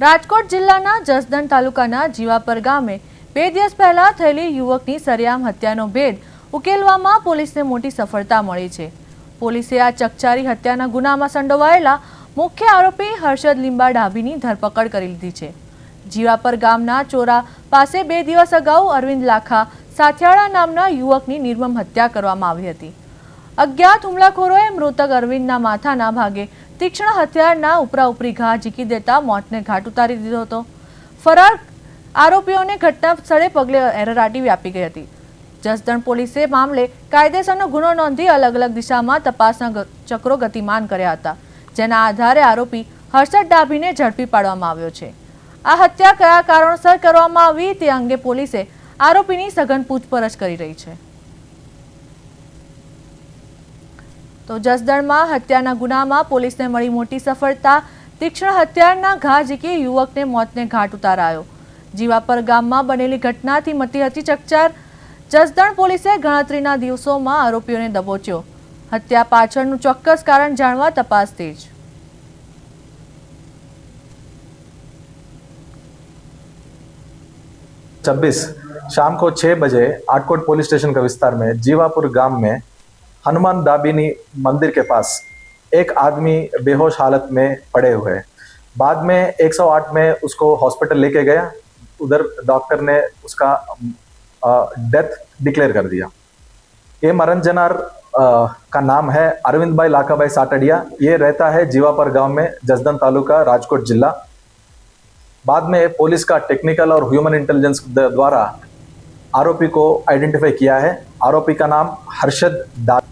રાજકોટ જિલ્લાના જસદણ તાલુકાના જીવાપર ગામે 2 દિવસ પહેલા થયેલી યુવકની સરેઆમ હત્યાનો ભેદ ઉકેલવામાં પોલીસને મોટી સફળતા મળી છે। પોલીસે આ ચકચારી હત્યાના ગુનામાં સંડોવાયેલા મુખ્ય આરોપી હર્ષદ લીંબા ડાભીની ધરપકડ કરી લીધી છે। જીવાપર ગામના ચોરા પાસે 2 દિવસ અગાઉ અરવિંદ લાખા સાથિયાળા નામના યુવકની નિર્મમ હત્યા કરવામાં આવી હતી। અજ્ઞાત હુમલાખોરોએ મૃતક અરવિંદના માથાના ભાગે तीक्ष्ण हथियारना उपरा उपरी घा झीकी देता मौतने घाट उतारी दीधो हतो। फरार आरोपीओने घटना स्थळे पगले एरेराटी व्यापी गई हती। जसदण पोलीसे मामले कायदेसरनो गुनो नोंधी अलग अलग दिशामां तपासना चक्रो गतिमान कर्या हता, जेना आधारे आरोपी हर्षद डाभीने झड़पी पाडवामां આવ્યો છે। आ हत्या कया कारणोसर करवामां आवी ते अंगे पोलीसे आरोपीनी सघन पूछपरछ करी रही છે। तो जसदण में हत्याना गुनामां पोलीसने मळी मोटी सफलता। तीक्ष्ण हथियारना घा झीकी युवकने मौतने घाट उतारायो। जीवापर गाममां बनेली घटनाथी मची हती चकचार। जसदण पोलीसे गणतरीना दिवसोमां आरोपीओने दबोच्यो। हत्या पाछळनुं चोक्कस कारण जाणवा तपास तेज। 26 शाम को 6 बजे आटकोट पुलिस स्टेशन के विस्तार में जीवापुर गांव में हनुमान दाबिनी मंदिर के पास एक आदमी बेहोश हालत में पड़े हुए। बाद में 108 में उसको हॉस्पिटल लेके गया। उधर डॉक्टर ने उसका डेथ डिक्लेयर कर दिया। ये मरण जनार का नाम है अरविंद भाई लाखा भाई साटड़िया। ये रहता है जीवापर गांव में, जसदन तालुका, राजकोट जिला। बाद में पुलिस का टेक्निकल और ह्यूमन इंटेलिजेंस द्वारा आरोपी को आइडेंटिफाई किया है। आरोपी का नाम हर्षद डाभी।